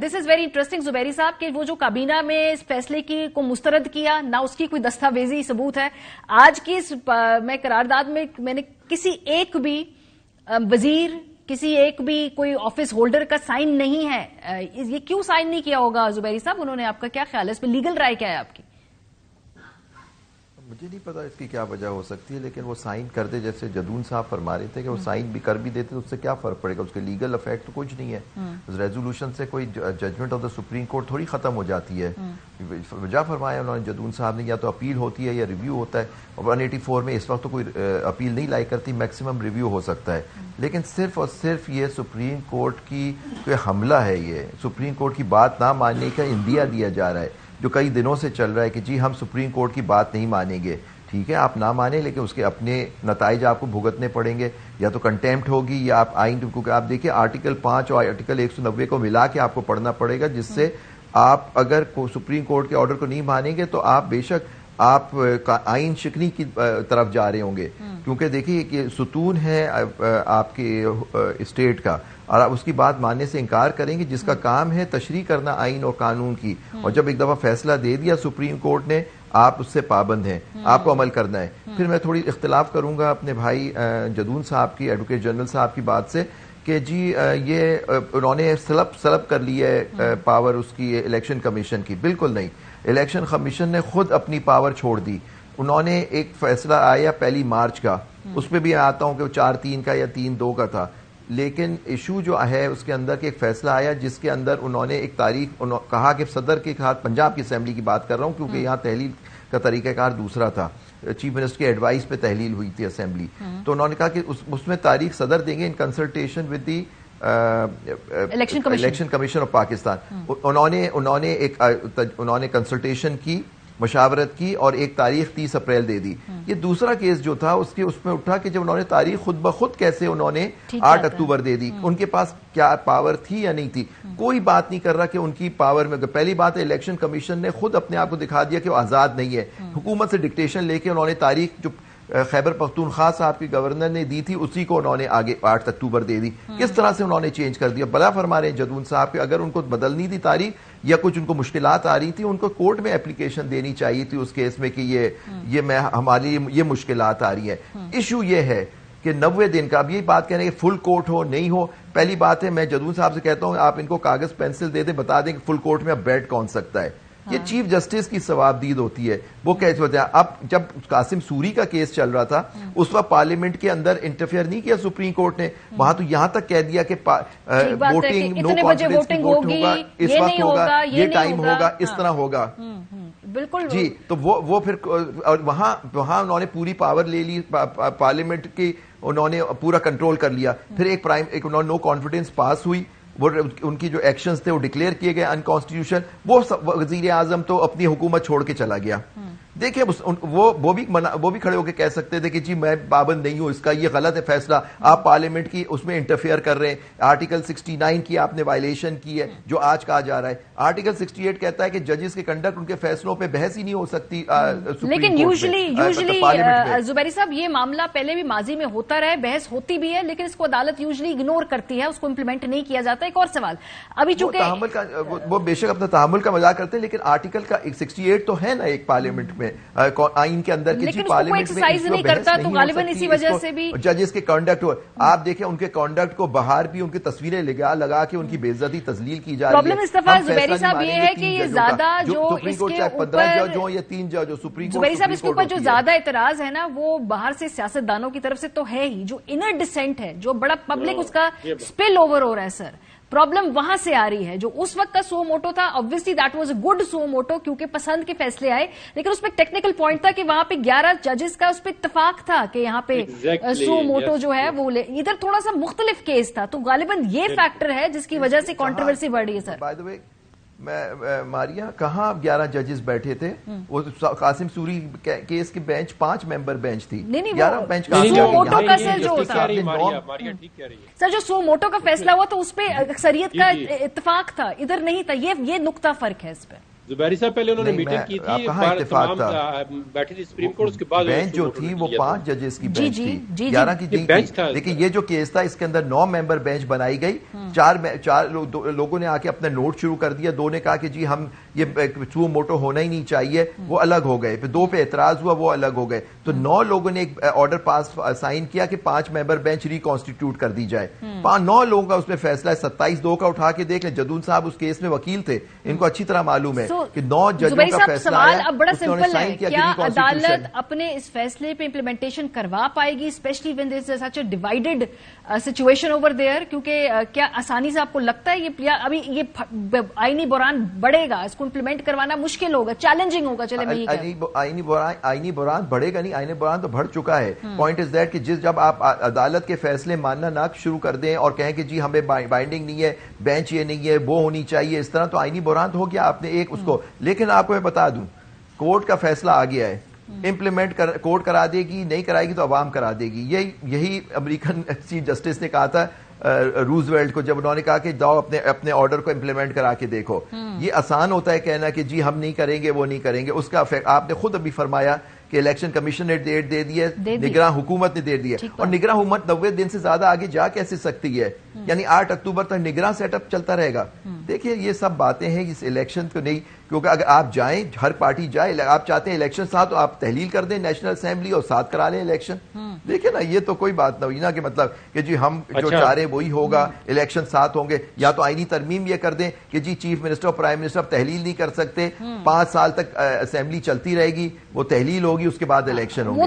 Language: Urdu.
This is very interesting Zubairi صاحب کہ وہ جو کابینہ میں اس فیصلے کی کو مسترد کیا نہ اس کی کوئی دستاویزی ثبوت ہے. آج کی میں قرارداد میں نے کسی ایک بھی وزیر کسی ایک بھی کوئی آفس ہولڈر کا سائن نہیں ہے. یہ کیوں سائن نہیں کیا ہوگا زبیری صاحب؟ انہوں نے آپ کا کیا خیال ہے اس پہ؟ لیگل رائے کیا ہے آپ کی؟ مجھے نہیں پتا اس کی کیا وجہ ہو سکتی ہے، لیکن وہ سائن کر دے جیسے جدون صاحب فرما رہے تھے کہ وہ سائن بھی کر بھی دیتے تو اس سے کیا فرق پڑے گا؟ اس کے لیگل افیکٹ تو کچھ نہیں ہے. ریزولوشن سے کوئی judgment of the supreme court تھوڑی ختم ہو جاتی ہے. وجہ فرمایا انہوں نے جدون صاحب نے، یا تو اپیل ہوتی ہے یا ریویو ہوتا ہے. 184 میں اس وقت تو کوئی اپیل نہیں لائی کرتی، میکسیمم ریویو ہو سکتا ہے. لیکن صرف اور صرف یہ سپریم کورٹ کی کوئی حملہ ہے، یہ سپریم کورٹ کی بات نہ ماننے کا اندیا دیا جا رہا ہے جو کئی دنوں سے چل رہا ہے کہ جی ہم سپریم کورٹ کی بات نہیں مانیں گے. ٹھیک ہے آپ نہ مانیں، لیکن اس کے اپنے نتائج آپ کو بھگتنے پڑیں گے. یا تو کنٹیمپٹ ہوگی یا آپ آئین، کیونکہ آپ دیکھیں آرٹیکل 5 اور آرٹیکل 190 کو ملا کے آپ کو پڑھنا پڑے گا، جس سے آپ اگر سپریم کورٹ کے آرڈر کو نہیں مانیں گے تو آپ بے شک آپ آئین شکنی کی طرف جا رہے ہوں گے. کیونکہ دیکھیے کہ ستون ہے آپ کے اسٹیٹ کا، اور آپ اس کی بات ماننے سے انکار کریں گے جس کا کام ہے تشریح کرنا آئین اور قانون کی. اور جب ایک دفعہ فیصلہ دے دیا سپریم کورٹ نے، آپ اس سے پابند ہیں، آپ کو عمل کرنا ہے. پھر میں تھوڑی اختلاف کروں گا اپنے بھائی جدون صاحب کی، ایڈوکیٹ جنرل صاحب کی بات سے کہ جی یہ انہوں نے سلب کر لی ہے پاور اس کی الیکشن کمیشن کی. بالکل نہیں، الیکشن کمیشن نے خود اپنی پاور چھوڑ دی. انہوں نے ایک فیصلہ آیا 1 مارچ کا، اس پہ بھی آتا ہوں کہ وہ 4-3 کا یا 3-2 کا تھا. لیکن ایشو جو ہے اس کے اندر کہ ایک فیصلہ آیا جس کے اندر انہوں نے ایک تاریخ کہا کہ صدر کے ہاتھ، پنجاب کی اسمبلی کی بات کر رہا ہوں کیونکہ یہاں تحلیل کا طریقہ کار دوسرا تھا، چیف منسٹر کی ایڈوائس پہ تحلیل ہوئی تھی اسمبلی. تو انہوں نے کہا کہ اس میں تاریخ صدر دیں گے in consultation with the election commission of Pakistan. انہوں نے کنسلٹیشن کی، مشاورت کی اور ایک تاریخ 30 اپریل دے دی. یہ دوسرا کیس جو تھا اس میں اٹھا کہ جب انہوں نے تاریخ خود بخود کیسے انہوں نے 8 اکتوبر دے دی. ان کے پاس کیا پاور تھی یا نہیں تھی؟ کوئی بات نہیں کر رہا کہ ان کی پاور میں. پہلی بات ہے الیکشن کمیشن نے خود اپنے آپ کو دکھا دیا کہ وہ آزاد نہیں ہے. حکومت سے ڈکٹیشن لے کے انہوں نے تاریخ جو خیبر پختونخوا صاحب کی گورنر نے دی تھی اسی کو انہوں نے آگے 8 اکتوبر دے دی. کس طرح سے انہوں نے چینج کر دیا؟ بلا فرما رہے ہیں جدون صاحب کہ اگر ان کو بدلنی تھی تاریخ یا کچھ ان کو مشکلات آ رہی تھی، ان کو کورٹ میں اپلیکیشن دینی چاہیے تھی اس کیس میں کہ یہ ہماری یہ مشکلات آ رہی ہیں. ایشو یہ ہے کہ 90 دن کا، اب یہ بات کہنے کہ فل کورٹ ہو نہیں ہو. پہلی بات ہے میں جدون صاحب سے کہتا ہوں آپ ان کو کاغذ پینسل دے دیں، بتا دیں کہ فل کورٹ میں اب بیٹھ کون سکتا ہے. یہ چیف جسٹس کی ثوابدید ہوتی ہے. وہ کیسے ہوتا ہے؟ اب جب قاسم سوری کا کیس چل رہا تھا اس وقت پارلیمنٹ کے اندر انٹرفیئر نہیں کیا سپریم کورٹ نے. وہاں تو یہاں تک کہہ دیا کہ ووٹنگ نو کانفیڈنس کی ووٹ ہوگا، اس وقت ہوگا، یہ ٹائم ہوگا، اس طرح ہوگا. بالکل جی. تو وہ پھر وہاں انہوں نے پوری پاور لے لی پارلیمنٹ کی، انہوں نے پورا کنٹرول کر لیا. پھر ایک انہوں نے نو کانفیڈنس پاس ہوئی، وہ ان کی جو ایکشنز تھے وہ ڈکلیئر کیے گئے انکانسٹیٹیوشن. وہ وزیر اعظم تو اپنی حکومت چھوڑ کے چلا گیا. دیکھیں وہ بھی کھڑے ہو کے کہہ سکتے تھے کہ جی میں پابند نہیں ہوں اس کا، یہ غلط ہے فیصلہ، آپ پارلیمنٹ کی اس میں انٹرفیئر کر رہے ہیں. آرٹیکل 69 کی آپ نے وائلیشن کی ہے جو آج کہا جا رہا ہے. آرٹیکل 68 کہتا ہے کہ ججز کے کنڈکٹ، ان کے فیصلوں پہ بحث ہی نہیں ہو سکتی. لیکن یوزلی زبیری صاحب یہ معاملہ پہلے بھی ماضی میں ہوتا رہا ہے، بحث ہوتی بھی ہے، لیکن اس کو عدالت یوزلی اگنور کرتی ہے، اس کو امپلیمنٹ نہیں کیا جاتا. ایک اور سوال، ابھی چونکہ وہ بے شک اپنا تحمل کا مذاق کرتے ہیں، لیکن آرٹیکل کا 68 تو ہے نا ایک پارلیمنٹ میں آئین کے اندر، لیکن پارلیمنٹ میں نہیں کرتا تو غالباً اسی وجہ سے بھی ججز کے کنڈکٹ ہو. آپ دیکھیں ان کے کنڈکٹ کو باہر بھی ان کی تصویریں لگا کے ان کی بے عزتی تذلیل کی جا رہی ہے. پرابلم استفا زبیری صاحب یہ ہے کہ یہ زیادہ جو اس کے اوپر 15 جج ہوں یا 3 جج ہو سپریم کورٹ، زبیری صاحب اس کے اوپر جو زیادہ اعتراض ہے نا وہ باہر سے سیاست دانوں کی طرف سے تو ہے ہی، جو انر ڈسینٹ ہے، جو بڑا پبلک اس کا سپل اوور ہو رہا ہے. سر پرابلم وہاں سے آ رہی ہے. جو اس وقت کا سو موٹو تھا obviously that was a good so motto کیونکہ پسند کے فیصلے آئے، لیکن اس پہ ٹیکنیکل پوائنٹ تھا کہ وہاں پہ 11 ججز کا اس پہ اتفاق تھا کہ یہاں پہ سو موٹو جو ہے وہ ادھر تھوڑا سا مختلف کیس تھا. تو غالباً یہ فیکٹر ہے جس کی وجہ سے کنٹروورسی بڑھ رہی ہے. سر بائی دی وے ماریا کہاں 11 ججز بیٹھے تھے؟ وہ قاسم سوری کیس کی بینچ 5 ممبر بینچ تھی. 11 بینچ سر جو سو موٹو کا فیصلہ ہوا تو اس پہ اکثریت کا اتفاق تھا، ادھر نہیں تھا. یہ نقطہ فرق ہے اس پہ. زبیری صاحب پہلے انہوں نے نہیں، میٹنگ کی تھی، کہاں اتفاق تھا؟ بیٹھی تھی سپریم کورٹ، اس کے بعد بینچ جو تھی وہ 5 ججز کی بینچ جی، تھی، 11 کی نہیں بینچ تھا۔ تھی، لیکن یہ جو کیس تھا اس کے اندر 9 ممبر بینچ بنائی گئی، 4 لوگوں نے آ کے اپنا نوٹ شروع کر دیا، 2 نے کہا کہ جی ہم یہ سو موٹو ہونا ہی نہیں چاہیے، وہ الگ ہو گئے، پھر 2 پہ اعتراض ہوا، وہ الگ ہو گئے، تو 9 لوگوں نے ایک آرڈر پاس سائن کیا کہ 5 ممبر بینچ ریکانسٹیٹیوٹ کر دی جائے، 9 لوگوں کا اس میں فیصلہ ہے، 27-2 کا اٹھا کے دیکھ لیں، جدون صاحب اس کیس میں وکیل تھے، ان کو اچھی طرح معلوم ہے کہ 9 ججوں کا فیصلہ سوال آیا، اب بڑا اس نے سمپل ہے، سائن کیا کہ کیا ریکانسٹیٹیوشن عدالت اپنے اس فیصلے پہ امپلیمنٹیشن کروا پائے گی، especially when there is such a divided situation over there? کیونکہ کیا آسانی سے آپ کو لگتا ہے یہ ابھی یہ آئینی بحران بڑھے گا، اس کو امپلیمنٹ کروانا مشکل ہوگا، چیلنجنگ ہوگا؟ چلے میں آئینی بحران بڑھے گا نہیں، آئینی بحران تو بڑھ چکا ہے۔ پوائنٹ از دیٹ کہ جب آپ عدالت کے فیصلے ماننا نہ شروع کر دیں اور کہیں کہ جی ہمیں بائنڈنگ نہیں ہے، بینچ یہ نہیں ہے، وہ ہونی چاہیے، اس طرح تو آئینی بحران تو ہو گیا، آپ نے ایک اس کو۔ لیکن آپ کو میں بتا دوں، کورٹ کا فیصلہ آ گیا ہے، امپلیمنٹ کورٹ کرا دے گی، نہیں کرائے گی تو عوام کرا دے گی۔ یہی امریکن چیف جسٹس نے کہا تھا روزویلٹ کو، جب انہوں نے کہا کہ جاؤ اپنے آرڈر کو امپلیمنٹ کرا کے دیکھو۔ یہ آسان ہوتا ہے کہنا کہ جی ہم نہیں کریں گے، وہ نہیں کریں گے، اس کا آپ نے خود ابھی فرمایا کہ الیکشن کمیشن نے ڈیٹ دے دی ہے، نگراں حکومت نے دے دی ہے، اور نگراں حکومت 90 دن سے زیادہ آگے جا کیسے سکتی ہے؟ یعنی 8 اکتوبر تک نگراں سیٹ اپ چلتا رہے گا۔ دیکھیں یہ سب باتیں ہیں، اس الیکشن کو نہیں، کیونکہ اگر آپ جائیں، ہر پارٹی جائے، آپ چاہتے ہیں الیکشن ساتھ تو آپ تحلیل کر دیں نیشنل اسمبلی اور ساتھ کرا لیں الیکشن۔ دیکھیں نا، یہ تو کوئی بات نہ ہوئی نا کہ مطلب کہ جی ہم جو چاہ رہے ہیں وہی ہوگا، الیکشن ساتھ ہوں گے، یا تو آئینی ترمیم یہ کر دیں کہ جی چیف منسٹر اور پرائم منسٹر تحلیل نہیں کر سکتے، 5 سال تک اسمبلی چلتی رہے گی، وہ تحلیل ہوگی، اس کے بعد الیکشن ہوگی۔